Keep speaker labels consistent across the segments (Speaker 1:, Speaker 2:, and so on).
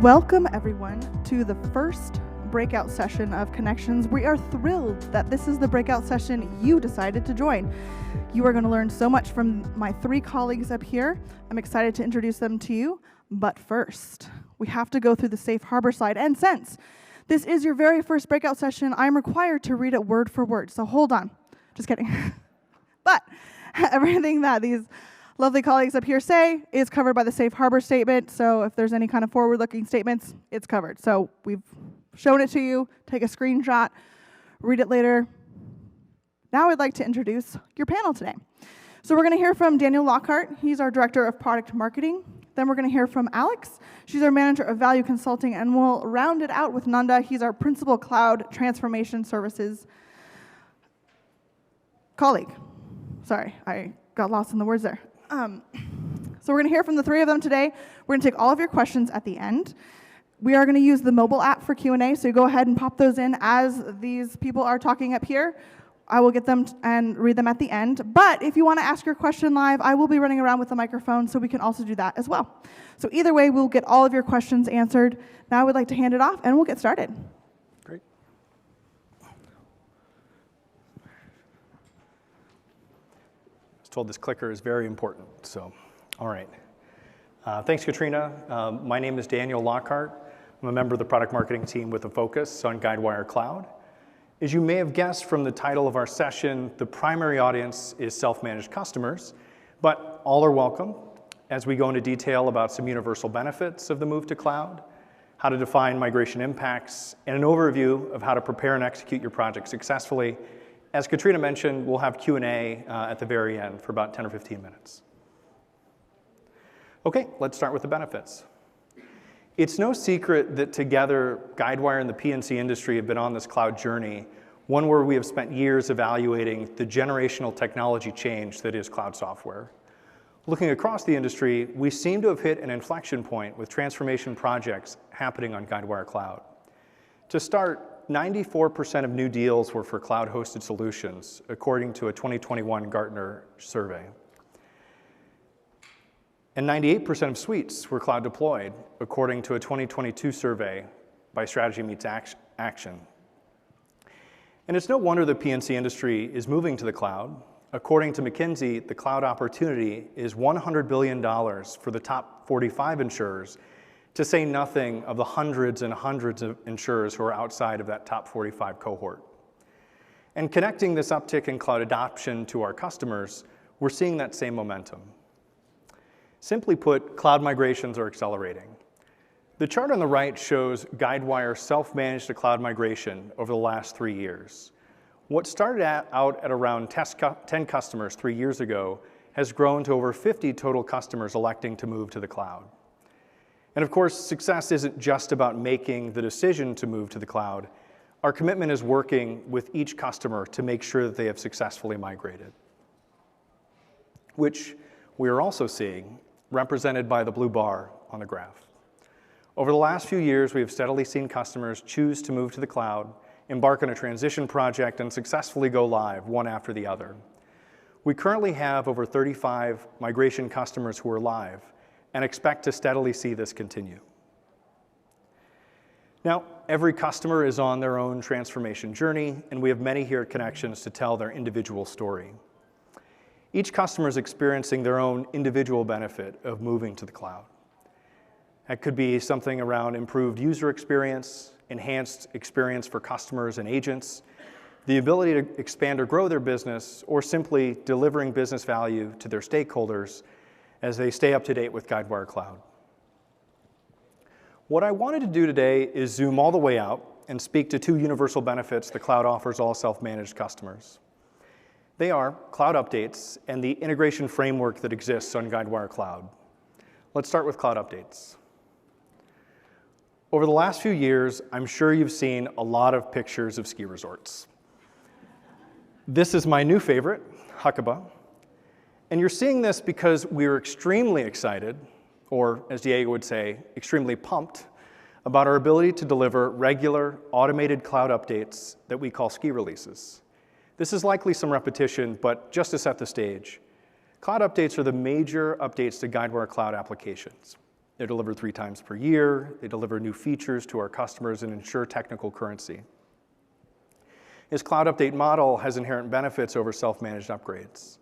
Speaker 1: Welcome, everyone, to the first breakout session of Connections. We are thrilled that this is the breakout session you decided to join. You are going to learn so much from my three colleagues up here. I'm excited to introduce them to you, but first, we have to go through the safe harbor slide. And since this is your very first breakout session, I'm required to read it word for word, so hold on. Just kidding. But everything that these lovely colleagues up here say is covered by the safe harbor statement, so if there's any kind of forward-looking statements, it's covered. So we've shown it to you, take a screenshot, read it later. Now I'd like to introduce your panel today. So we're gonna hear from Daniel Lockhart. He's our Director of Product Marketing. Then we're gonna hear from Alex. She's our Manager of Value Consulting, and we'll round it out with Nanda. He's our Principal Cloud Transformation Services colleague. Sorry, I got lost in the words there. So we're going to hear from the three of them today. We're going to take all of your questions at the end. We are going to use the mobile app for Q&A, so you go ahead and pop those in as these people are talking up here. I will get them and read them at the end. But if you want to ask your question live, I will be running around with the microphone, so we can also do that as well. So either way, we'll get all of your questions answered. Now I would like to hand it off, and we'll get started.
Speaker 2: Great. Told this clicker is very important, so all right. Thanks, Katrina. My name is Daniel Lockhart. I'm a member of the product marketing team with a focus on Guidewire Cloud. As you may have guessed from the title of our session, the primary audience is self-managed customers, but all are welcome as we go into detail about some universal benefits of the move to cloud, how to define migration impacts, and an overview of how to prepare and execute your project successfully. As Katrina mentioned, we'll have Q&A at the very end for about 10 or 15 minutes. Okay, let's start with the benefits. It's no secret that together, Guidewire and the P&C industry have been on this cloud journey, one where we have spent years evaluating the generational technology change that is cloud software. Looking across the industry, we seem to have hit an inflection point with transformation projects happening on Guidewire Cloud. To start, 94% of new deals were for cloud-hosted solutions, according to a 2021 Gartner survey. And 98% of suites were cloud deployed, according to a 2022 survey by Strategy Meets Action. And it's no wonder the P&C industry is moving to the cloud. According to McKinsey, the cloud opportunity is $100 billion for the top 45 insurers, to say nothing of the hundreds and hundreds of insurers who are outside of that top 45 cohort. And connecting this uptick in cloud adoption to our customers, we're seeing that same momentum. Simply put, cloud migrations are accelerating. The chart on the right shows Guidewire self-managed a cloud migration over the last 3 years. What started out at around 10 customers 3 years ago has grown to over 50 total customers electing to move to the cloud. And of course, success isn't just about making the decision to move to the cloud. Our commitment is working with each customer to make sure that they have successfully migrated, which we are also seeing represented by the blue bar on the graph. Over the last few years, we have steadily seen customers choose to move to the cloud, embark on a transition project, and successfully go live one after the other. We currently have over 35 migration customers who are live, and expect to steadily see this continue. Now, every customer is on their own transformation journey, and we have many here at Connections to tell their individual story. Each customer is experiencing their own individual benefit of moving to the cloud. That could be something around improved user experience, enhanced experience for customers and agents, the ability to expand or grow their business, or simply delivering business value to their stakeholders as they stay up to date with Guidewire Cloud. What I wanted to do today is zoom all the way out and speak to two universal benefits the cloud offers all self-managed customers. They are cloud updates and the integration framework that exists on Guidewire Cloud. Let's start with cloud updates. Over the last few years, I'm sure you've seen a lot of pictures of ski resorts. This is my new favorite, Hakuba. And you're seeing this because we're extremely excited, or as Diego would say, extremely pumped, about our ability to deliver regular automated cloud updates that we call ski releases. This is likely some repetition, but just to set the stage, cloud updates are the major updates to Guidewire Cloud applications. They're delivered 3 times per year. They deliver new features to our customers and ensure technical currency. This cloud update model has inherent benefits over self-managed upgrades.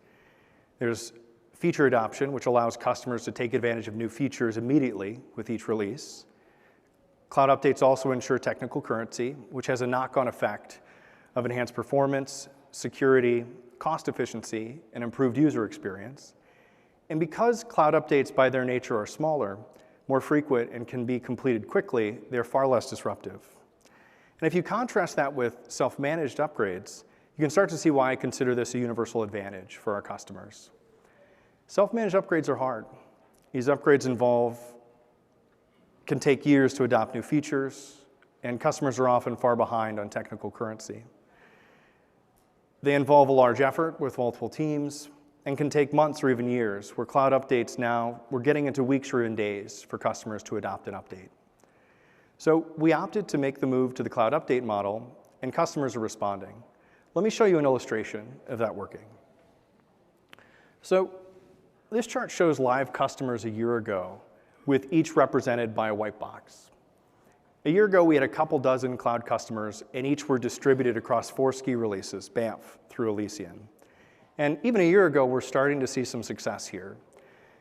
Speaker 2: There's feature adoption, which allows customers to take advantage of new features immediately with each release. Cloud updates also ensure technical currency, which has a knock-on effect of enhanced performance, security, cost efficiency, and improved user experience. And because cloud updates by their nature are smaller, more frequent, and can be completed quickly, they're far less disruptive. And if you contrast that with self-managed upgrades, you can start to see why I consider this a universal advantage for our customers. Self-managed upgrades are hard. These upgrades can take years to adopt new features, and customers are often far behind on technical currency. They involve a large effort with multiple teams and can take months or even years, where cloud updates now, we're getting into weeks or even days for customers to adopt an update. So we opted to make the move to the cloud update model, and customers are responding. Let me show you an illustration of that working. So this chart shows live customers a year ago, with each represented by a white box. A year ago, we had a couple dozen cloud customers, and each were distributed across 4 ski releases, Banff through Elysian. And even a year ago, we're starting to see some success here.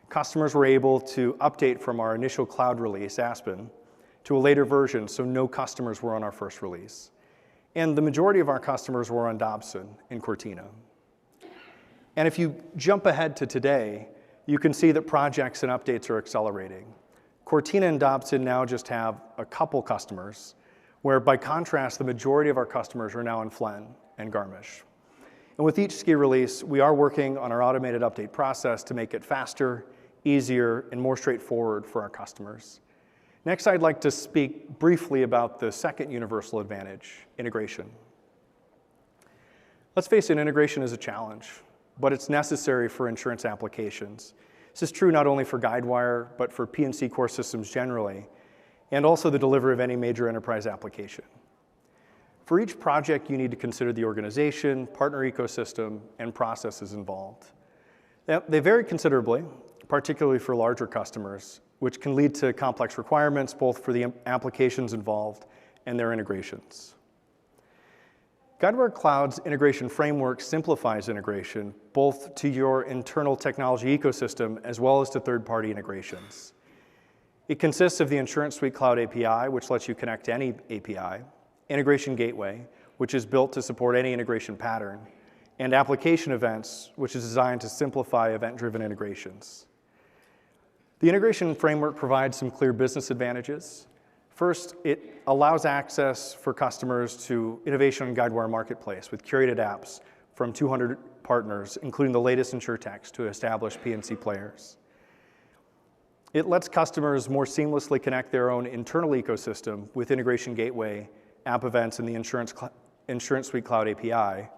Speaker 2: Customers were able to update from our initial cloud release, Aspen, to a later version, so no customers were on our first release. And the majority of our customers were on Dobson and Cortina. And if you jump ahead to today, you can see that projects and updates are accelerating. Cortina and Dobson now just have a couple customers, where by contrast, the majority of our customers are now in Flen and Garmisch. And with each ski release, we are working on our automated update process to make it faster, easier, and more straightforward for our customers. Next, I'd like to speak briefly about the second universal advantage, integration. Let's face it, integration is a challenge, but it's necessary for insurance applications. This is true not only for Guidewire, but for P&C core systems generally, and also the delivery of any major enterprise application. For each project, you need to consider the organization, partner ecosystem, and processes involved. They vary considerably, particularly for larger customers, which can lead to complex requirements both for the applications involved and their integrations. Guidewire Cloud's integration framework simplifies integration both to your internal technology ecosystem as well as to third-party integrations. It consists of the InsuranceSuite Cloud API, which lets you connect to any API, Integration Gateway, which is built to support any integration pattern, and Application Events, which is designed to simplify event-driven integrations. The integration framework provides some clear business advantages. First, it allows access for customers to innovation on Guidewire Marketplace with curated apps from 200 partners, including the latest insurtechs to established P&C players. It lets customers more seamlessly connect their own internal ecosystem with Integration Gateway, App Events, and the InsuranceSuite Cloud API,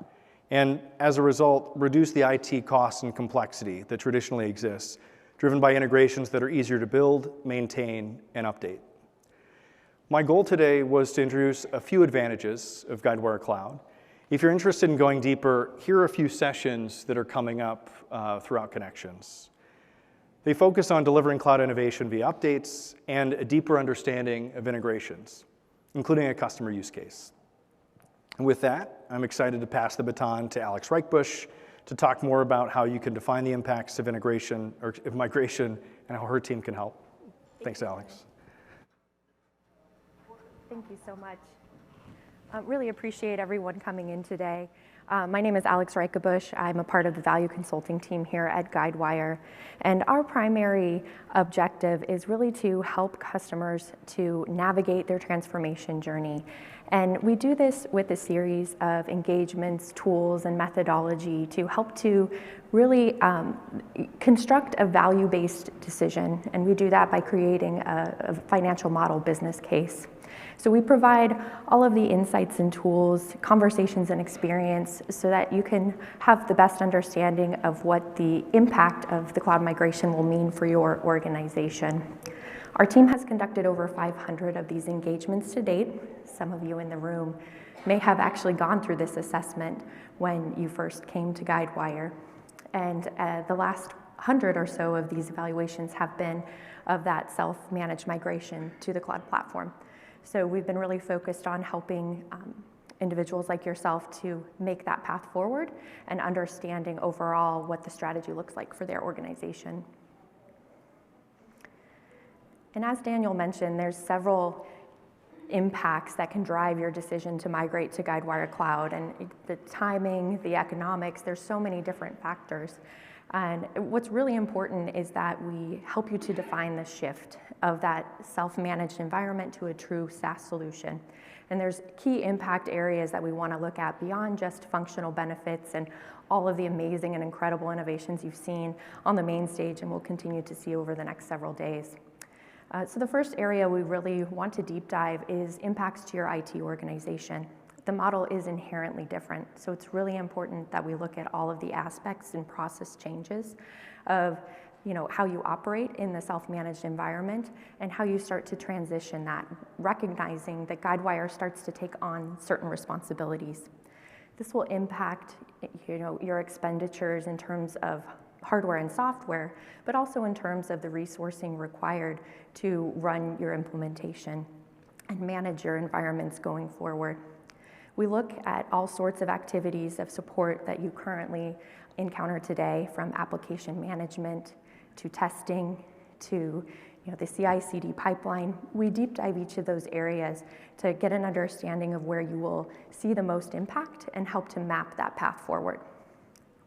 Speaker 2: and as a result, reduce the IT costs and complexity that traditionally exists, driven by integrations that are easier to build, maintain, and update. My goal today was to introduce a few advantages of Guidewire Cloud. If you're interested in going deeper, here are a few sessions that are coming up throughout Connections. They focus on delivering cloud innovation via updates and a deeper understanding of integrations, including a customer use case. And with that, I'm excited to pass the baton to Alex Reichbusch to talk more about how you can define the impacts of integration or of migration and how her team can help. Thanks, Alex.
Speaker 3: Thank you so much. Really appreciate everyone coming in today. My name is Alex Reichbusch. I'm a part of the value consulting team here at Guidewire. And our primary objective is really to help customers to navigate their transformation journey. And we do this with a series of engagements, tools, and methodology to help to really construct a value-based decision. And we do that by creating a financial model business case. So we provide all of the insights and tools, conversations and experience so that you can have the best understanding of what the impact of the cloud migration will mean for your organization. Our team has conducted over 500 of these engagements to date. Some of you in the room may have actually gone through this assessment when you first came to Guidewire. And the last 100 or so of these evaluations have been of that self-managed migration to the cloud platform. So we've been really focused on helping individuals like yourself to make that path forward and understanding overall what the strategy looks like for their organization. And as Daniel mentioned, there's several impacts that can drive your decision to migrate to Guidewire Cloud, and the timing, the economics, there's so many different factors. And what's really important is that we help you to define the shift of that self-managed environment to a true SaaS solution. And there's key impact areas that we want to look at beyond just functional benefits and all of the amazing and incredible innovations you've seen on the main stage and will continue to see over the next several days. So the first area we really want to deep dive is impacts to your IT organization. The model is inherently different, so it's really important that we look at all of the aspects and process changes of how you operate in the self-managed environment and how you start to transition that, recognizing that Guidewire starts to take on certain responsibilities. This will impact your expenditures in terms of hardware and software, but also in terms of the resourcing required to run your implementation and manage your environments going forward. We look at all sorts of activities of support that you currently encounter today, from application management to testing to the CI/CD pipeline. We deep dive each of those areas to get an understanding of where you will see the most impact and help to map that path forward.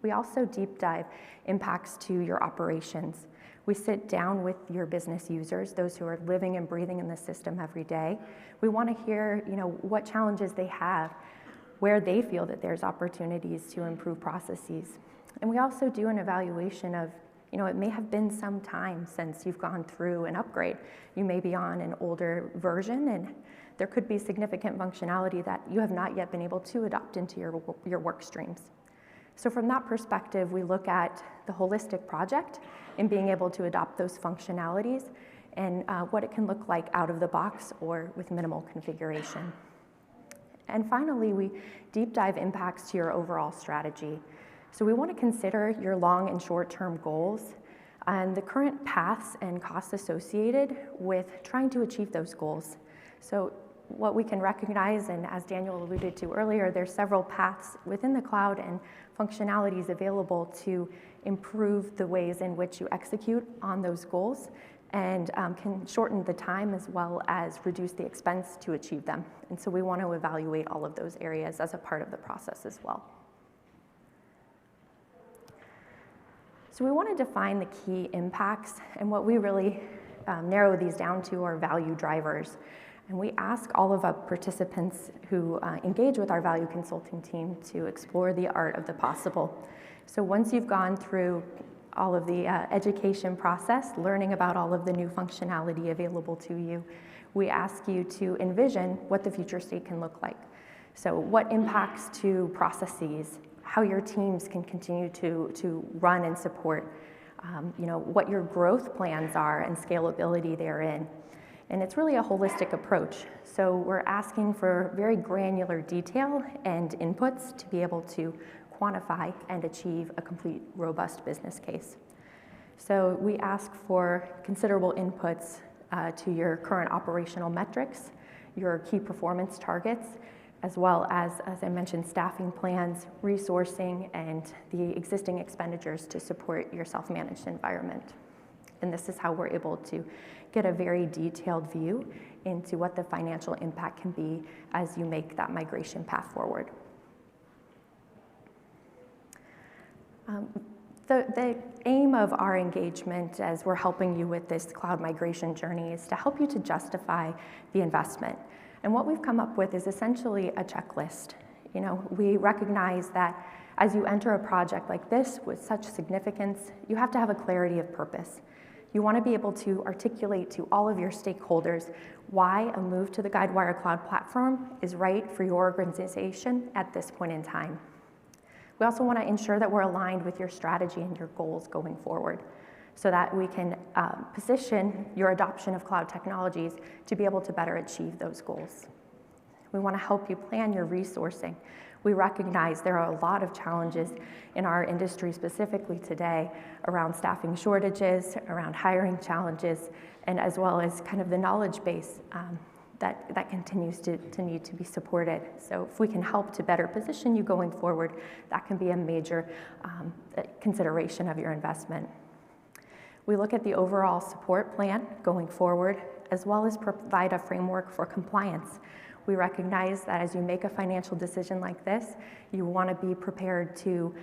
Speaker 3: We also deep dive impacts to your operations. We sit down with your business users, those who are living and breathing in the system every day. We want to hear, what challenges they have, where they feel that there's opportunities to improve processes. And we also do an evaluation of, it may have been some time since you've gone through an upgrade. You may be on an older version, and there could be significant functionality that you have not yet been able to adopt into your work streams. So from that perspective, we look at the holistic project and being able to adopt those functionalities and what it can look like out of the box or with minimal configuration. And finally, we deep dive impacts to your overall strategy. So we want to consider your long and short-term goals and the current paths and costs associated with trying to achieve those goals. So what we can recognize, and as Daniel alluded to earlier, there's several paths within the cloud and functionalities available to improve the ways in which you execute on those goals and can shorten the time as well as reduce the expense to achieve them. And so we want to evaluate all of those areas as a part of the process as well. So we want to define the key impacts, and what we really narrow these down to are value drivers. And we ask all of our participants who engage with our value consulting team to explore the art of the possible. So once you've gone through all of the education process, learning about all of the new functionality available to you, we ask you to envision what the future state can look like. So what impacts to processes, how your teams can continue to run and support, what your growth plans are and scalability therein. And it's really a holistic approach. So we're asking for very granular detail and inputs to be able to quantify and achieve a complete, robust business case. So we ask for considerable inputs to your current operational metrics, your key performance targets, as well as I mentioned, staffing plans, resourcing, and the existing expenditures to support your self-managed environment. And this is how we're able to get a very detailed view into what the financial impact can be as you make that migration path forward. The aim of our engagement as we're helping you with this cloud migration journey is to help you to justify the investment. And what we've come up with is essentially a checklist. We recognize that as you enter a project like this with such significance, you have to have a clarity of purpose. You want to be able to articulate to all of your stakeholders why a move to the Guidewire Cloud platform is right for your organization at this point in time. We also want to ensure that we're aligned with your strategy and your goals going forward so that we can position your adoption of cloud technologies to be able to better achieve those goals. We want to help you plan your resourcing. We recognize there are a lot of challenges in our industry specifically today around staffing shortages, around hiring challenges, and as well as kind of the knowledge base that continues to need to be supported. So if we can help to better position you going forward, that can be a major consideration of your investment. We look at the overall support plan going forward, as well as provide a framework for compliance. We recognize that as you make a financial decision like this, you want to be prepared to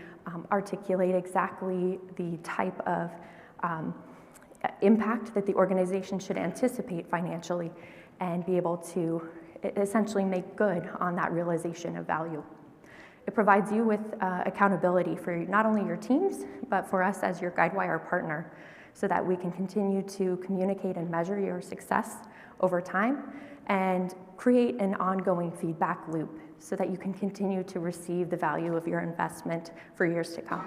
Speaker 3: articulate exactly the type of impact that the organization should anticipate financially and be able to essentially make good on that realization of value. It provides you with accountability for not only your teams, but for us as your Guidewire partner, so that we can continue to communicate and measure your success over time and create an ongoing feedback loop so that you can continue to receive the value of your investment for years to come.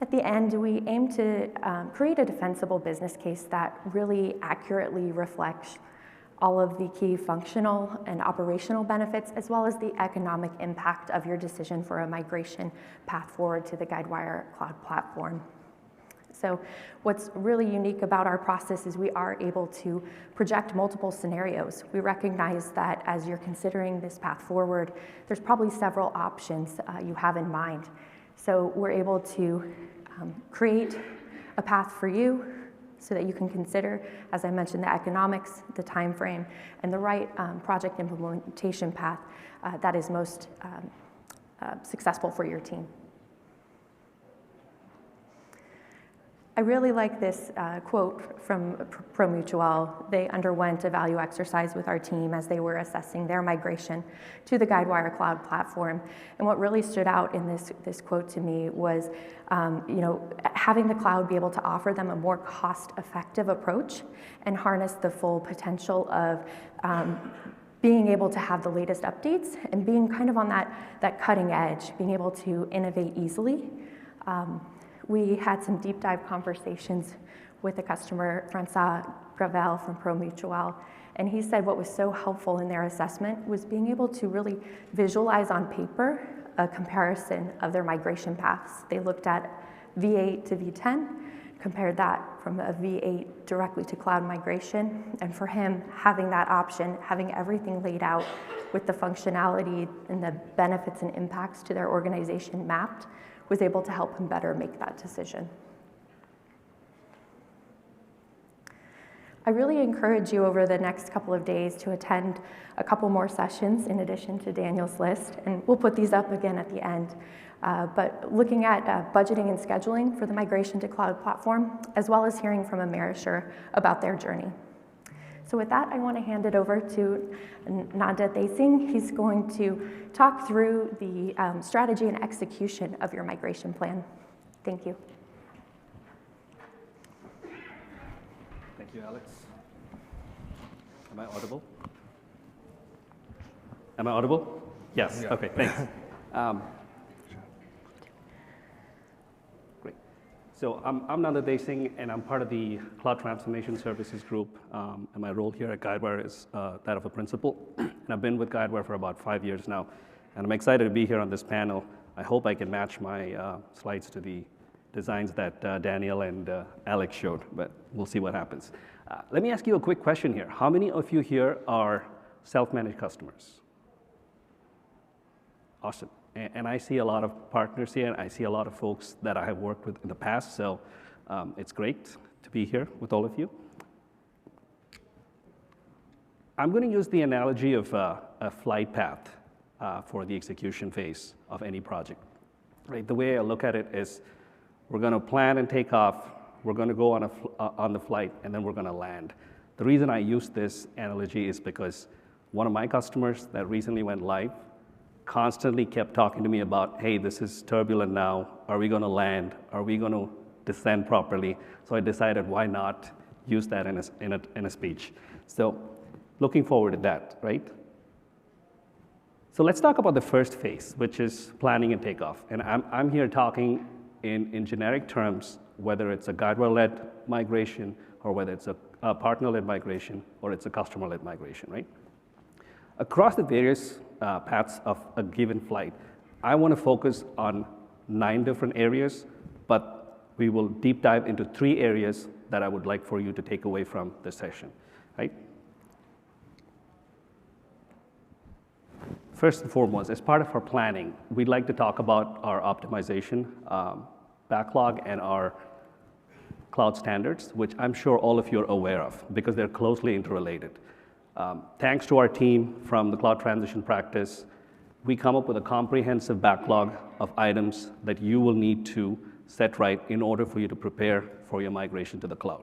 Speaker 3: At the end, we aim to create a defensible business case that really accurately reflects all of the key functional and operational benefits, as well as the economic impact of your decision for a migration path forward to the Guidewire Cloud platform. So what's really unique about our process is we are able to project multiple scenarios. We recognize that as you're considering this path forward, there's probably several options you have in mind. So we're able to create a path for you so that you can consider, as I mentioned, the economics, the time frame, and the right project implementation path that is most successful for your team. I really like this quote from ProMutual. They underwent a value exercise with our team as they were assessing their migration to the Guidewire Cloud platform. And what really stood out in this quote to me was having the cloud be able to offer them a more cost-effective approach and harness the full potential of being able to have the latest updates and being kind of on that cutting edge, being able to innovate easily. We had some deep dive conversations with the customer, Francois Gravel from ProMutual, and he said what was so helpful in their assessment was being able to really visualize on paper a comparison of their migration paths. They looked at V8 to V10, compared that from a V8 directly to cloud migration, and for him, having that option, having everything laid out with the functionality and the benefits and impacts to their organization mapped, was able to help him better make that decision. I really encourage you over the next couple of days to attend a couple more sessions in addition to Daniel's list, and we'll put these up again at the end. But looking at budgeting and scheduling for the migration to cloud platform, as well as hearing from Amerisure about their journey. So with that, I want to hand it over to Nadat Singh. He's going to talk through the strategy and execution of your migration plan. Thank you.
Speaker 4: Thank you, Alex. Am I audible? Am I audible? Yes. Yeah. Okay, thanks. Great. So I'm Nadat Singh, and I'm part of the Cloud Transformation Services group. And my role here at Guidewire is that of a principal. And I've been with Guidewire for about 5 years now. And I'm excited to be here on this panel. I hope I can match my slides to the designs that Daniel and Alex showed, but we'll see what happens. Let me ask you a quick question here. How many of you here are self-managed customers? Awesome. And I see a lot of partners here, and I see a lot of folks that I have worked with in the past, so it's great to be here with all of you. I'm going to use the analogy of a flight path for the execution phase of any project. Right? The way I look at it is we're going to plan and take off, we're going to go on the flight, and then we're going to land. The reason I use this analogy is because one of my customers that recently went live constantly kept talking to me about, hey, this is turbulent now, are we going to land, are we going to descend properly? So I decided why not use that in a speech. So looking forward to that, right? So let's talk about the first phase, which is planning and takeoff. And I'm here talking in generic terms, whether it's a Guidewire-led migration or whether it's a partner-led migration or it's a customer-led migration, right? Across the various paths of a given flight, I want to focus on 9 different areas, but we will deep dive into 3 areas that I would like for you to take away from this session, right? First and foremost, as part of our planning, we'd like to talk about our optimization backlog and our cloud standards, which I'm sure all of you are aware of because they're closely interrelated. Thanks to our team from the cloud transition practice, we come up with a comprehensive backlog of items that you will need to set right in order for you to prepare for your migration to the cloud.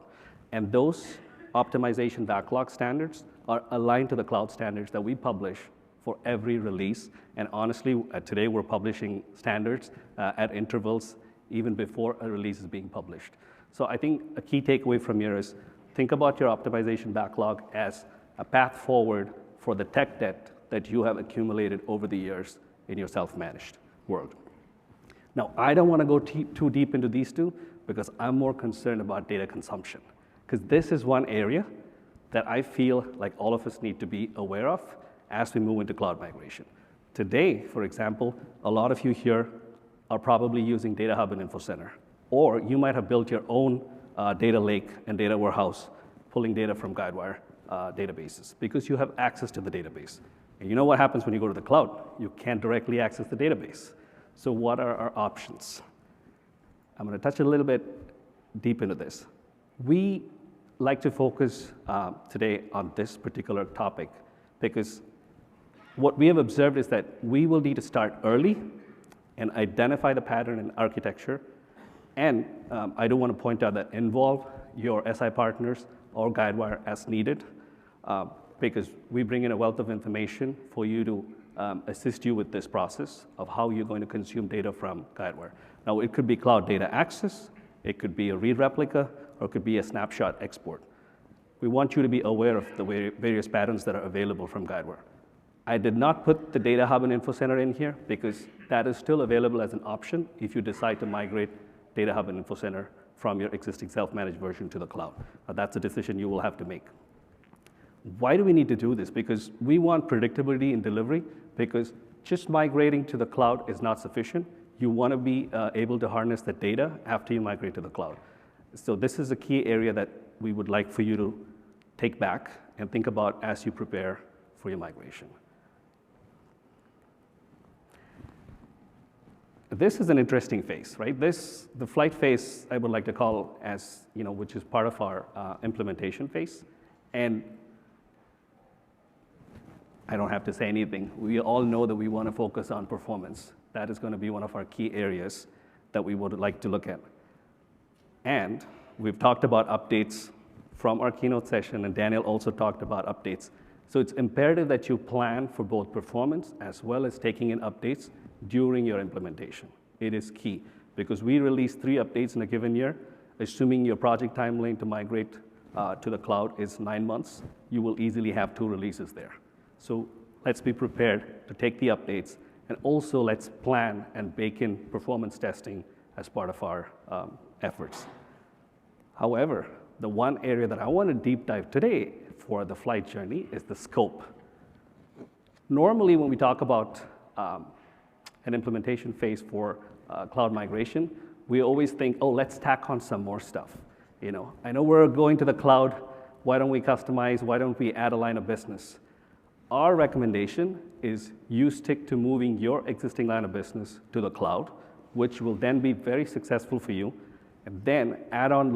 Speaker 4: And those optimization backlog standards are aligned to the cloud standards that we publish for every release. And honestly, today we're publishing standards at intervals even before a release is being published. So I think a key takeaway from here is think about your optimization backlog as a path forward for the tech debt that you have accumulated over the years in your self-managed world. Now, I don't want to go too deep into these two because I'm more concerned about data consumption, because this is one area that I feel like all of us need to be aware of as we move into cloud migration. Today, for example, a lot of you here are probably using Data Hub and InfoCenter, or you might have built your own data lake and data warehouse, pulling data from Guidewire databases because you have access to the database. And you know what happens when you go to the cloud? You can't directly access the database. So what are our options? I'm going to touch a little bit deep into this. We like to focus today on this particular topic because what we have observed is that we will need to start early and identify the pattern in architecture. And I do want to point out that involve your SI partners or Guidewire as needed because we bring in a wealth of information for you to assist you with this process of how you're going to consume data from Guidewire. Now, it could be cloud data access, it could be a read replica, or it could be a snapshot export. We want you to be aware of the various patterns that are available from Guidewire. I did not put the Data Hub and InfoCenter in here because that is still available as an option if you decide to migrate Data Hub and InfoCenter from your existing self-managed version to the cloud. That's a decision you will have to make. Why do we need to do this? Because we want predictability in delivery, because just migrating to the cloud is not sufficient. You want to be able to harness the data after you migrate to the cloud. So this is a key area that we would like for you to take back and think about as you prepare for your migration. This is an interesting phase, right? The flight phase, I would like to call as, which is part of our implementation phase. And I don't have to say anything. We all know that we want to focus on performance. That is going to be one of our key areas that we would like to look at. And we've talked about updates from our keynote session, and Daniel also talked about updates. So it's imperative that you plan for both performance as well as taking in updates during your implementation. It is key because we release 3 updates in a given year. Assuming your project timeline to migrate to the cloud is 9 months, you will easily have 2 releases there. So let's be prepared to take the updates, and also let's plan and bake in performance testing as part of our efforts. However, the one area that I want to deep dive today for the flight journey is the scope. Normally, when we talk about an implementation phase for cloud migration, we always think, oh, let's tack on some more stuff. I know we're going to the cloud. Why don't we customize? Why don't we add a line of business? Our recommendation is you stick to moving your existing line of business to the cloud, which will then be very successful for you, and then add on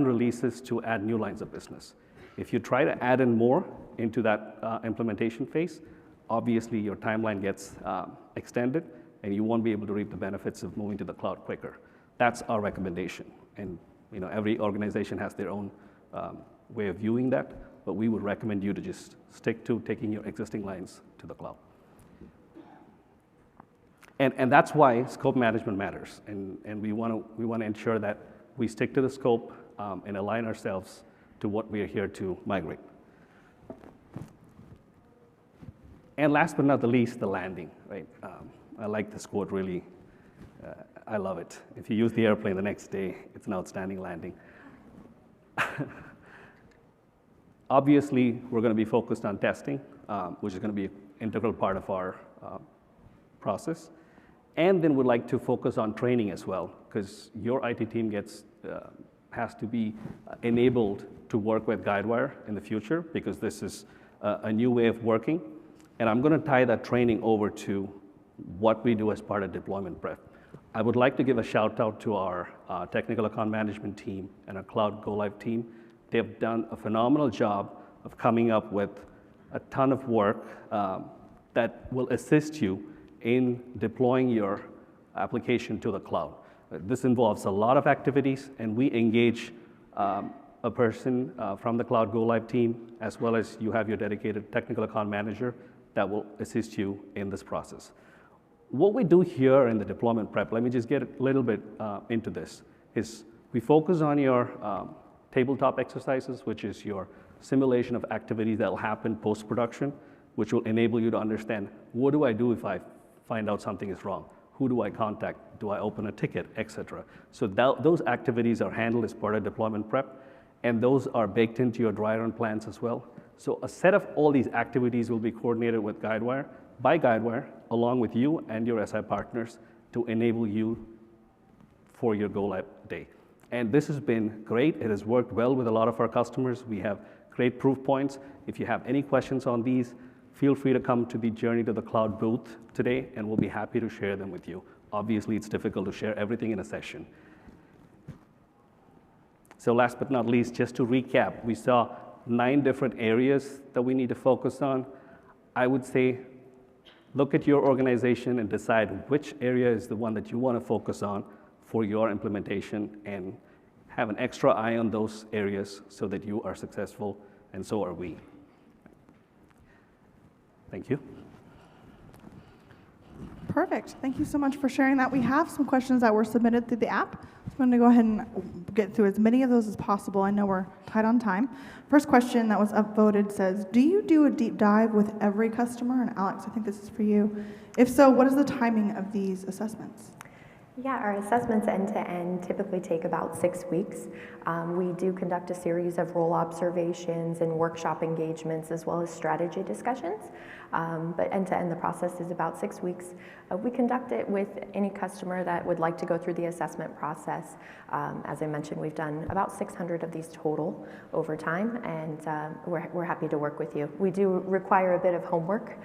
Speaker 4: releases to add new lines of business. If you try to add in more into that implementation phase, obviously your timeline gets extended, and you won't be able to reap the benefits of moving to the cloud quicker. That's our recommendation, and every organization has their own way of viewing that. But we would recommend you to just stick to taking your existing lines to the cloud. And that's why scope management matters. And we want to ensure that we stick to the scope and align ourselves to what we are here to migrate. And last but not the least, the landing, right? I like this quote really. I love it. If you use the airplane the next day, it's an outstanding landing. Obviously, we're going to be focused on testing which is going to be an integral part of our process. And then we'd like to focus on training as well, because your IT team has to be enabled to work with Guidewire in the future, because this is a new way of working. And I'm going to tie that training over to what we do as part of deployment prep. I would like to give a shout out to our technical account management team and our cloud go live team. They've done a phenomenal job of coming up with a ton of work that will assist you in deploying your application to the cloud. This involves a lot of activities, and we engage a person from the cloud go live team, as well as you have your dedicated technical account manager that will assist you in this process. What we do here in the deployment prep, let me just get a little bit into this, is we focus on your tabletop exercises, which is your simulation of activities that will happen post-production, which will enable you to understand, what do I do if I find out something is wrong? Who do I contact? Do I open a ticket, etc.? So those activities are handled as part of deployment prep, and those are baked into your dry run plans as well. So a set of all these activities will be coordinated with Guidewire, by Guidewire, along with you and your SI partners to enable you for your go live day. And this has been great. It has worked well with a lot of our customers. We have great proof points. If you have any questions on these, feel free to come to the Journey to the Cloud booth today, and we'll be happy to share them with you. Obviously, it's difficult to share everything in a session. So last but not least, just to recap, we saw 9 different areas that we need to focus on. I would say, look at your organization and decide which area is the one that you want to focus on for your implementation, and have an extra eye on those areas so that you are successful, and so are we. Thank you.
Speaker 1: Perfect. Thank you so much for sharing that. We have some questions that were submitted through the app. I'm going to go ahead and get through as many of those as possible. I know we're tight on time. First question that was upvoted says, do you do a deep dive with every customer? And Alex, I think this is for you. If so, what is the timing of these assessments?
Speaker 3: Yeah, our assessments end-to-end typically take about 6 weeks. We do conduct a series of role observations and workshop engagements, as well as strategy discussions. But end-to-end, the process is about 6 weeks. We conduct it with any customer that would like to go through the assessment process. As I mentioned, we've done about 600 of these total over time, and we're happy to work with you. We do require a bit of homework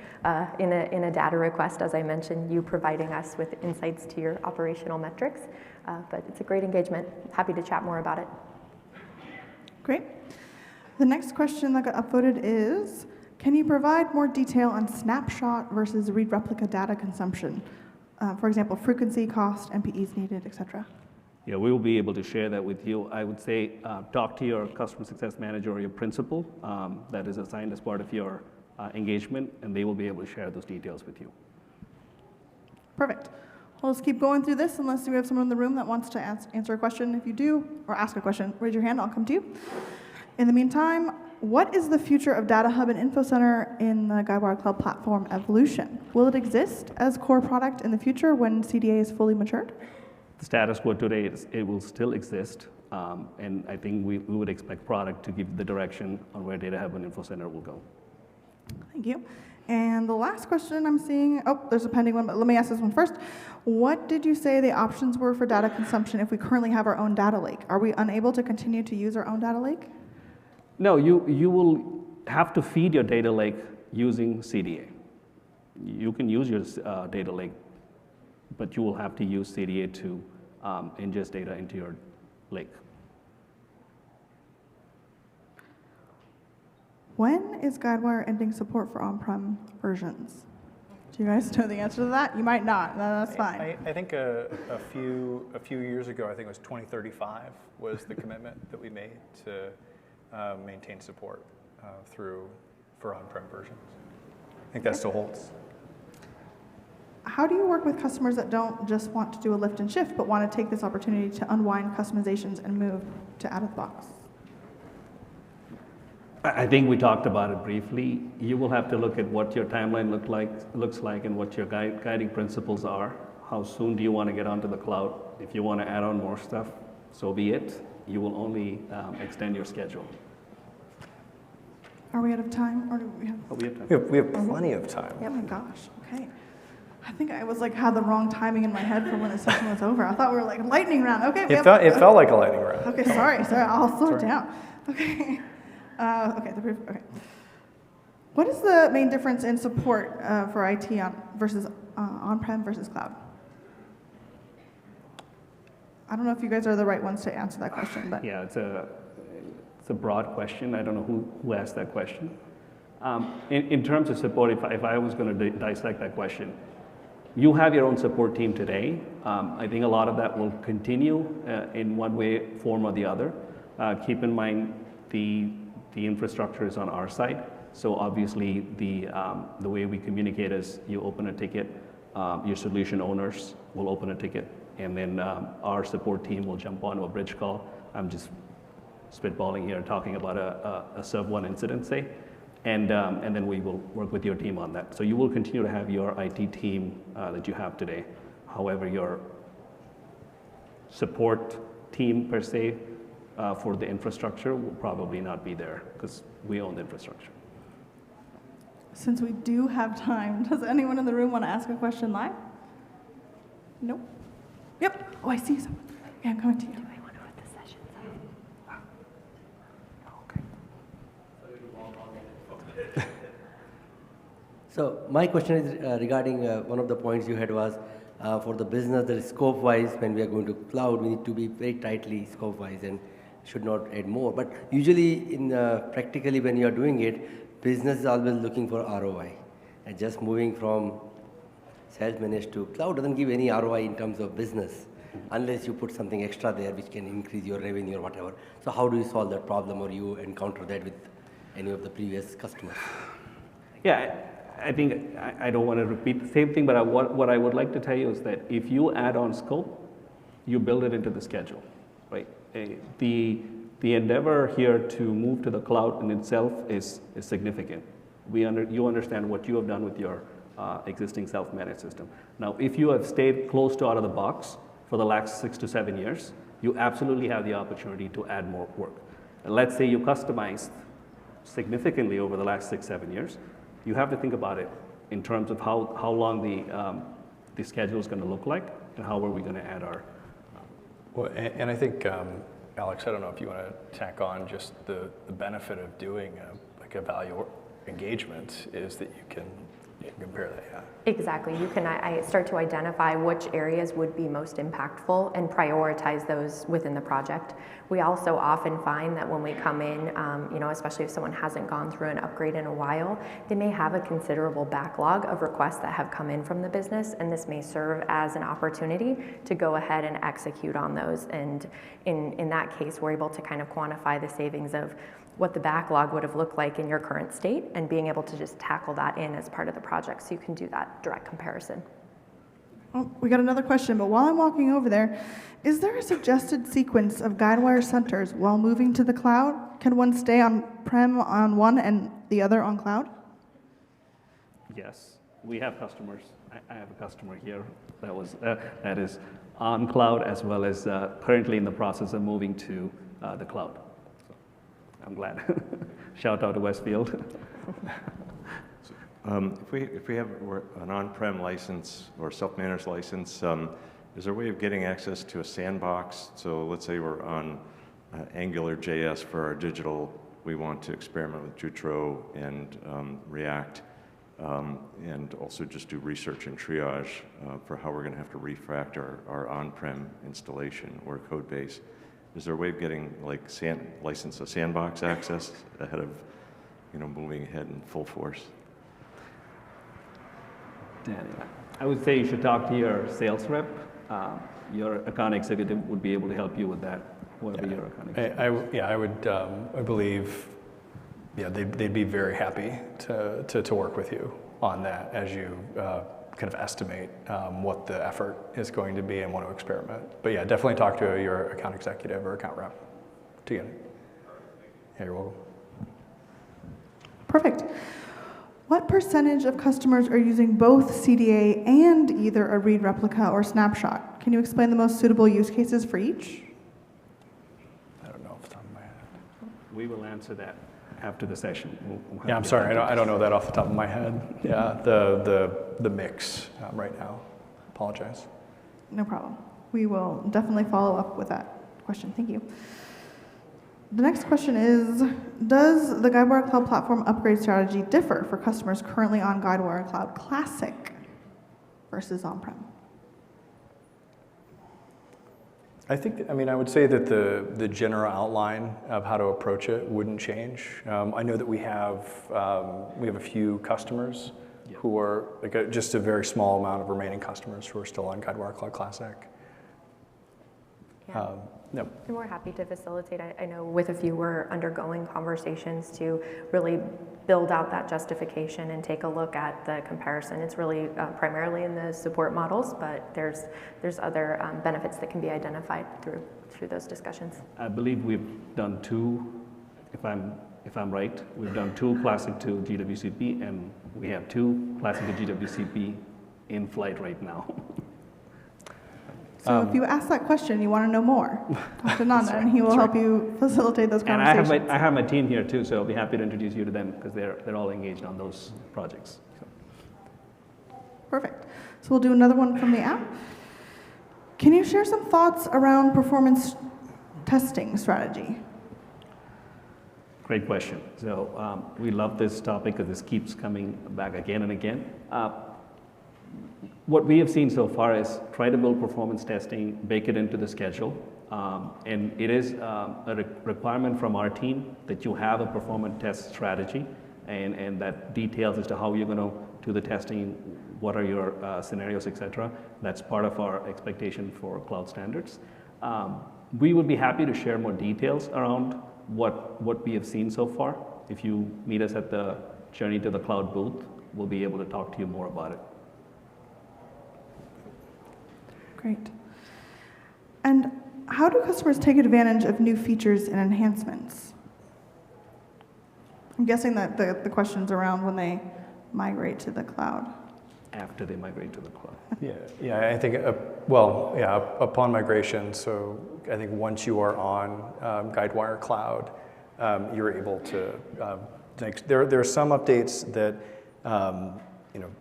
Speaker 3: in a data request, as I mentioned, you providing us with insights to your operational metrics, but it's a great engagement. Happy to chat more about it.
Speaker 1: Great. The next question that got upvoted is, can you provide more detail on snapshot versus read replica data consumption? For example, frequency, cost, MPEs needed, etc.
Speaker 4: Yeah, we will be able to share that with you. I would say talk to your customer success manager or your principal that is assigned as part of your engagement, and they will be able to share those details with you.
Speaker 1: Perfect. Well, let's keep going through this unless we have someone in the room that wants to answer a question. If you do, or ask a question, raise your hand, I'll come to you. In the meantime, what is the future of Data Hub and Info Center in the Guidewire Cloud platform evolution? Will it exist as core product in the future when CDA is fully matured?
Speaker 4: The status quo today is it will still exist, and I think we would expect product to give the direction on where Data Hub and Info Center will go.
Speaker 1: Thank you. And the last question I'm seeing, there's a pending one, but let me ask this one first. What did you say the options were for data consumption if we currently have our own data lake? Are we unable to continue to use our own data lake?
Speaker 4: No, you will have to feed your data lake using CDA. You can use your data lake, but you will have to use CDA to ingest data into your lake.
Speaker 1: When is Guidewire ending support for on-prem versions? Do you guys know the answer to that? You might not. No, that's fine.
Speaker 2: I think a few years ago, I think it was 2035 was the commitment that we made to maintain support for on-prem versions. I think that still holds.
Speaker 1: How do you work with customers that don't just want to do a lift and shift, but want to take this opportunity to unwind customizations and move to out of the box?
Speaker 4: I think we talked about it briefly. You will have to look at what your timeline looks like and what your guiding principles are. How soon do you want to get onto the cloud? If you want to add on more stuff, so be it. You will only extend your schedule.
Speaker 1: Are we out of time, or do we have?
Speaker 4: Oh, we have time.
Speaker 2: We have plenty of time.
Speaker 1: Oh my gosh. Okay. I think I was like had the wrong timing in my head for when the session was over. I thought we were like lightning round. Okay.
Speaker 2: It felt like a lightning round.
Speaker 1: Okay. Sorry. I'll slow it down. Okay. Okay. Okay. What is the main difference in support for IT versus on-prem versus cloud? I don't know if you guys are the right ones to answer that question, but
Speaker 4: Yeah, it's a broad question. I don't know who asked that question. In terms of support, if I was going to dissect that question, you have your own support team today. I think a lot of that will continue in one way, form, or the other. Keep in mind the infrastructure is on our side. So obviously the way we communicate is you open a ticket, your solution owners will open a ticket, and then our support team will jump onto a bridge call. I'm just spitballing here, talking about a sub 1 incident, say, and then we will work with your team on that. So you will continue to have your IT team that you have today. However, your support team per se for the infrastructure will probably not be there because we own the infrastructure.
Speaker 1: since we do have time, does anyone in the room want to ask a question live? Nope. Yep. Oh, I see someone. Yeah, I'm coming to you.
Speaker 5: So my question is regarding one of the points you had was for the business that is scope-wise, when we are going to cloud, we need to be very tightly scope-wise and should not add more. But usually, in practically when you are doing it, business is always looking for ROI. And just moving from self-managed to cloud doesn't give any ROI in terms of business, unless you put something extra there which can increase your revenue or whatever. So how do you solve that problem, or you encounter that with any of the previous customers?
Speaker 4: Yeah, I think I don't want to repeat the same thing, but what I would like to tell you is that if you add on scope, you build it into the schedule, right? The endeavor here to move to the cloud in itself is significant. You understand what you have done with your existing self-managed system. Now, if you have stayed close to out of the box for the last 6 to 7 years, you absolutely have the opportunity to add more work. And let's say you customized significantly over the last 6, 7 years. You have to think about it in terms of how long the schedule is going to look like and how are we going to add our.
Speaker 2: Well, and I think, Alex, I don't know if you want to tack on just the benefit of doing like a value engagement is that you can compare that, yeah.
Speaker 3: Exactly. You can I start to identify which areas would be most impactful and prioritize those within the project. We also often find that when we come in, especially if someone hasn't gone through an upgrade in a while, they may have a considerable backlog of requests that have come in from the business, and this may serve as an opportunity to go ahead and execute on those. And in that case, we're able to kind of quantify the savings of what the backlog would have looked like in your current state and being able to just tackle that in as part of the project, so you can do that direct comparison.
Speaker 1: Oh, we got another question, but while I'm walking over there, is there a suggested sequence of Guidewire centers while moving to the cloud? Can one stay on-prem on one and the other on cloud?
Speaker 4: Yes, we have customers. I have a customer here that is on cloud as well as currently in the process of moving to the cloud. I'm glad. Shout out to Westfield.
Speaker 6: If we have an on-prem license or self-managed license, is there a way of getting access to a sandbox? So let's say we're on AngularJS for our digital. We want to experiment with Jutro and React, and also just do research and triage for how we're going to have to refactor our on-prem installation or code base. Is there a way of getting like license a sandbox access ahead of moving ahead in full force?
Speaker 4: Danny, I would say you should talk to your sales rep. Your account executive would be able to help you with that, whoever your account executive.
Speaker 2: I believe, they'd be very happy to work with you on that as you kind of estimate what the effort is going to be and want to experiment. But yeah, definitely talk to your account executive or account rep together. Yeah, you're welcome.
Speaker 1: Perfect. What percentage of customers are using both CDA and either a read replica or snapshot? Can you explain the most suitable use cases for each?
Speaker 2: I don't know off the top of my head.
Speaker 4: We will answer that. after the session. We'll have
Speaker 2: Yeah,
Speaker 4: to
Speaker 2: I'm
Speaker 4: get
Speaker 2: sorry,
Speaker 4: that
Speaker 2: I don't know that off the top of my head. Yeah, the mix right now. Apologize.
Speaker 1: No problem. We will definitely follow up with that question. Thank you. The next question is, does the Guidewire Cloud Platform upgrade strategy differ for customers currently on Guidewire Cloud Classic versus on-prem?
Speaker 2: I would say that the general outline of how to approach it wouldn't change. I know that we have a few customers who are, just a very small amount of remaining customers who are still on Guidewire Cloud Classic.
Speaker 3: Yeah.
Speaker 2: Yep.
Speaker 3: And we're happy to facilitate. I know with a few we're undergoing conversations to really build out that justification and take a look at the comparison. It's really primarily in the support models, but there's other benefits that can be identified through those discussions.
Speaker 4: I believe we've done 2, if I'm right, we've done 2 Classic to GWCP, and we have 2 Classic to GWCP in flight right now.
Speaker 1: So if you ask that question, you want to know more, talk to Nanda, and he will help you facilitate those conversations.
Speaker 4: And I have my team here too, so I'll be happy to introduce you to them because they're all engaged on those projects. So.
Speaker 1: Perfect. So we'll do another one from the app. Can you share some thoughts around performance testing strategy?
Speaker 4: Great question. So we love this topic because this keeps coming back again and again. What we have seen so far is try to build performance testing, bake it into the schedule, and it is a requirement from our team that you have a performance test strategy and that details as to how you're going to do the testing, what are your scenarios, etc. That's part of our expectation for cloud standards. We would be happy to share more details around what we have seen so far. If you meet us at the Journey to the Cloud booth, we'll be able to talk to you more about it.
Speaker 1: Great. And how do customers take advantage of new features and enhancements? I'm guessing that the question's around when they migrate to the cloud.
Speaker 4: After they migrate to the cloud.
Speaker 2: Yeah, I think, upon migration, so I think once you are on Guidewire Cloud, you're able to, there are some updates that, I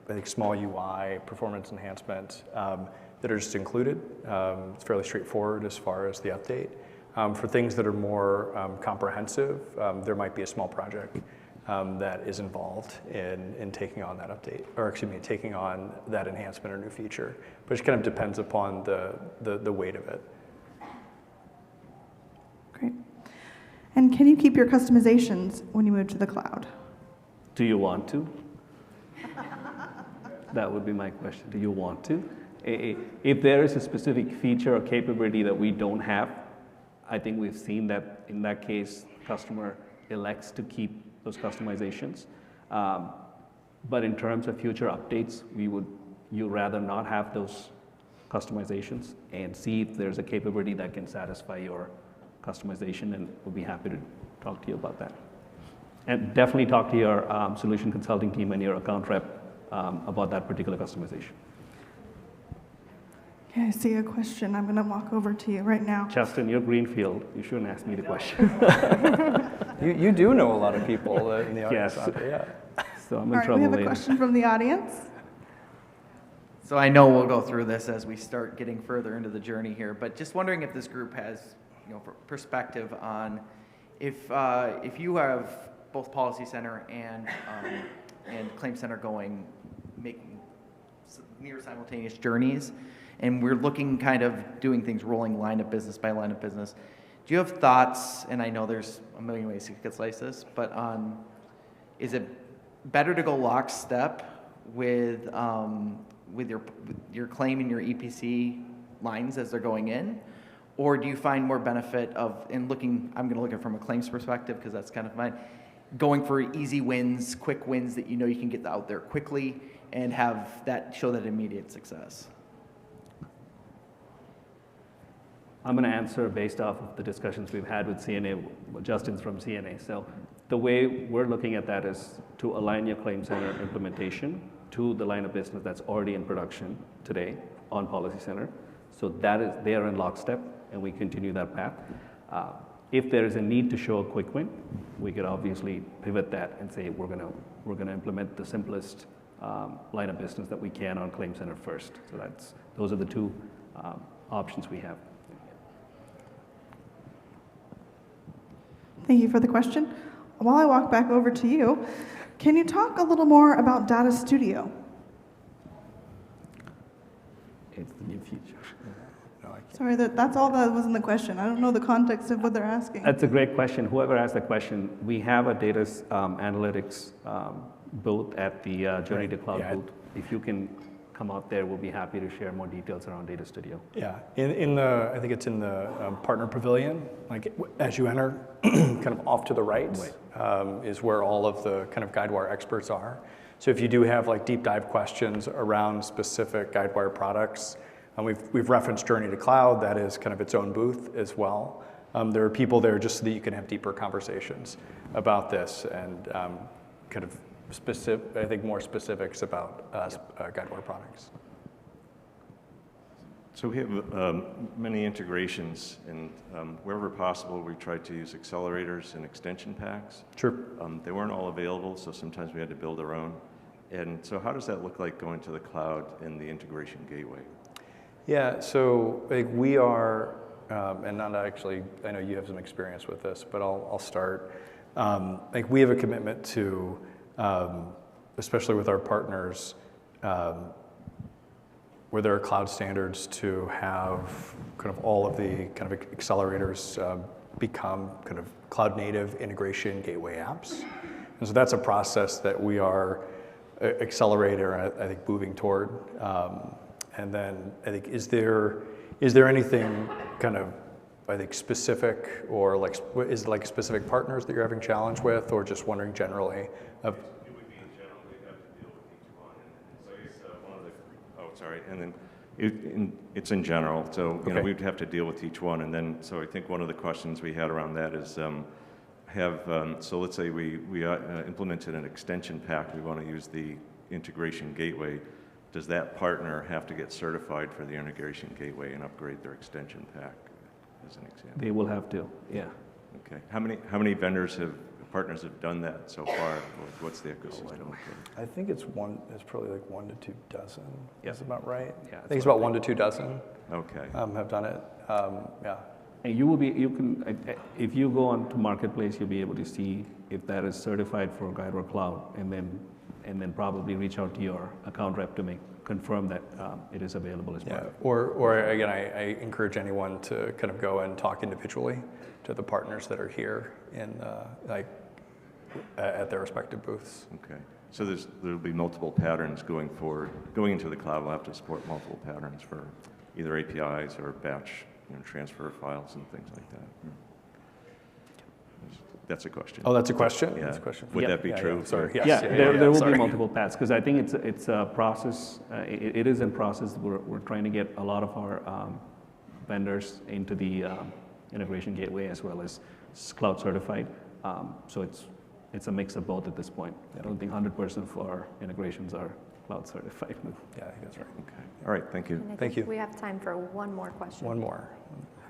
Speaker 2: think small UI, performance enhancement, that are just included. It's fairly straightforward as far as the update. For things that are more comprehensive, there might be a small project that is involved in taking on that update, or taking on that enhancement or new feature. But it kind of depends upon the weight of it.
Speaker 1: Great. And can you keep your customizations when you move to the cloud?
Speaker 4: Do you want to? That would be my question. Do you want to? If there is a specific feature or capability that we don't have, I think we've seen that in that case, customer elects to keep those customizations. But in terms of future updates, you'd rather not have those customizations and see if there's a capability that can satisfy your customization, and we'll be happy to talk to you about that. And definitely talk to your solution consulting team and your account rep about that particular customization.
Speaker 1: Okay, I see a question. I'm going to walk over to you right now.
Speaker 4: Justin, you're Greenfield. You shouldn't ask me the question.
Speaker 2: You do know a lot of people in the audience.
Speaker 4: Yes.
Speaker 2: Yeah.
Speaker 4: So I'm in
Speaker 1: All right,
Speaker 4: trouble
Speaker 1: we have
Speaker 4: later.
Speaker 1: a question from the audience.
Speaker 7: So I know we'll go through this as we start getting further into the journey here, but just wondering if this group has, perspective on if you have both Policy Center and Claim Center making near simultaneous journeys, and we're looking kind of doing things rolling line of business by line of business. Do you have thoughts, and I know there's a million ways to slice this, but is it better to go lockstep with your claim and your EPC lines as they're going in? Or do you find more benefit I'm going to look at it from a claims perspective because that's kind of mine, going for easy wins, quick wins that you can get out there quickly and show that immediate success?
Speaker 4: I'm going to answer based off of the discussions we've had with CNA. Justin's from CNA. So the way we're looking at that is to align your Claim Center implementation to the line of business that's already in production today on Policy Center. So they are in lockstep, and we continue that path. If there is a need to show a quick win, we could obviously pivot that and say we're gonna implement the simplest line of business that we can on Claim Center first. So those are the two options we have.
Speaker 1: Thank you for the question. While I walk back over to you, can you talk a little more about Data Studio?
Speaker 4: It's the new future.
Speaker 1: Sorry, that's all that was in the question. I don't know the context of what they're asking.
Speaker 4: That's a great question. Whoever asked that question, we have a data analytics booth at the Journey to Cloud booth. If you can come out there, we'll be happy to share more details around Data Studio.
Speaker 2: Yeah, I think it's in the partner pavilion. Like as you enter, kind of off to the right, is where all of the kind of Guidewire experts are. So if you do have like deep dive questions around specific Guidewire products, we've referenced Journey to Cloud. That is kind of its own booth as well. There are people there just so that you can have deeper conversations about this and kind of specific, I think more specifics about Guidewire products.
Speaker 6: So we have many integrations, and wherever possible, we try to use accelerators and extension packs.
Speaker 2: Sure.
Speaker 6: They weren't all available, so sometimes we had to build our own. And so how does that look like going to the cloud in the integration gateway?
Speaker 2: Yeah, so like we are, and not actually, I know you have some experience with this, but I'll start. Like we have a commitment to, especially with our partners, where there are cloud standards, to have kind of all of the kind of accelerators become kind of cloud native integration gateway apps. And so that's a process that we are accelerating, I think, moving toward. And then I think, is there anything kind of, I think, specific, or like, is it like specific partners that you're having challenge with, or just wondering generally of?
Speaker 6: It would be in general, we'd have to deal with each one. And so it's one of the, oh, sorry, and then it's in general. So, you know, we'd have to deal with each one. And then, so I think one of the questions we had around that is, so let's say we implemented an extension pack, we want to use the integration gateway. Does that partner have to get certified for the integration gateway and upgrade their extension pack, as an example?
Speaker 4: They will have to, yeah.
Speaker 6: Okay. How many partners have done that so far? What's the ecosystem like?
Speaker 2: I think it's probably like 1 to 2 dozen.
Speaker 4: Yes.
Speaker 2: Is about right?
Speaker 4: Yeah.
Speaker 2: I think it's about 1 to 2 dozen.
Speaker 6: Okay.
Speaker 2: Have done it. Yeah.
Speaker 4: And if you go on to Marketplace, you'll be able to see if that is certified for Guidewire Cloud, and then probably reach out to your account rep to confirm that it is available as part of it.
Speaker 2: Or again, I encourage anyone to kind of go and talk individually to the partners that are here in at their respective booths.
Speaker 6: Okay. So there'll be multiple patterns going forward. Going into the cloud, we'll have to support multiple patterns for either APIs or batch transfer files and things like that. That's a question.
Speaker 2: Oh, that's a question?
Speaker 6: Yeah.
Speaker 2: That's a question.
Speaker 6: Would that be true?
Speaker 2: Yeah, sorry. Yes.
Speaker 4: Yeah, there will
Speaker 2: sorry.
Speaker 4: be multiple paths, because I think it's a process. It is in process. We're trying to get a lot of our vendors into the integration gateway as well as cloud certified. So it's a mix of both at this point. I don't think 100% of our integrations are cloud certified.
Speaker 2: Yeah, I think that's right.
Speaker 6: Okay. All right. Thank you.
Speaker 3: And I
Speaker 2: Thank
Speaker 3: think
Speaker 2: you.
Speaker 3: we have time for one more question.
Speaker 2: One more.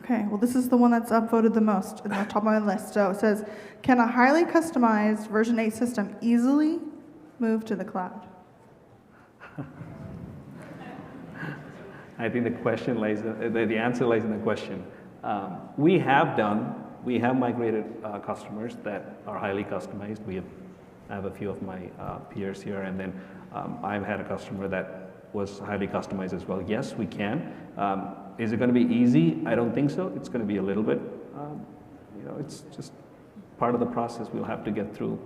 Speaker 1: Okay, well, this is the one that's upvoted the most at the top of my list. So it says, can a highly customized version 8 system easily move to the cloud?
Speaker 4: I think the answer lies in the question. We have migrated customers that are highly customized. I have a few of my peers here, and then I've had a customer that was highly customized as well. Yes, we can. Is it going to be easy? I don't think so. It's going to be a little bit, it's just part of the process we'll have to get through,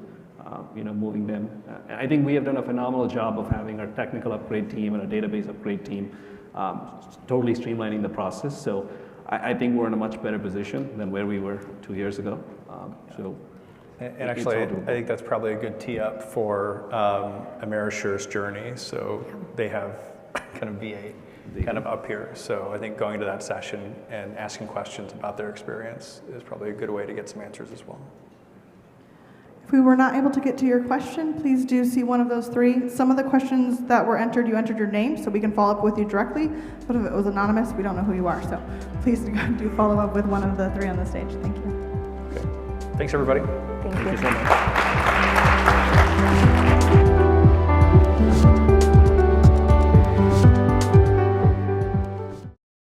Speaker 4: moving them. I think we have done a phenomenal job of having our technical upgrade team and our database upgrade team totally streamlining the process. So I think we're in a much better position than where we were 2 years ago.
Speaker 2: And actually, I think that's probably a good tee up for Amerisure's journey. So they have kind of V8 kind of up here. So I think going to that session and asking questions about their experience is probably a good way to get some answers as well.
Speaker 1: If we were not able to get to your question, please do see one of those 3. Some of the questions that were entered, you entered your name, so we can follow up with you directly. But if it was anonymous, we don't know who you are. So please do follow up with one of the 3 on the stage. Thank you.
Speaker 2: Thanks, everybody.
Speaker 3: Thank
Speaker 4: Thank
Speaker 3: you.
Speaker 4: you so much.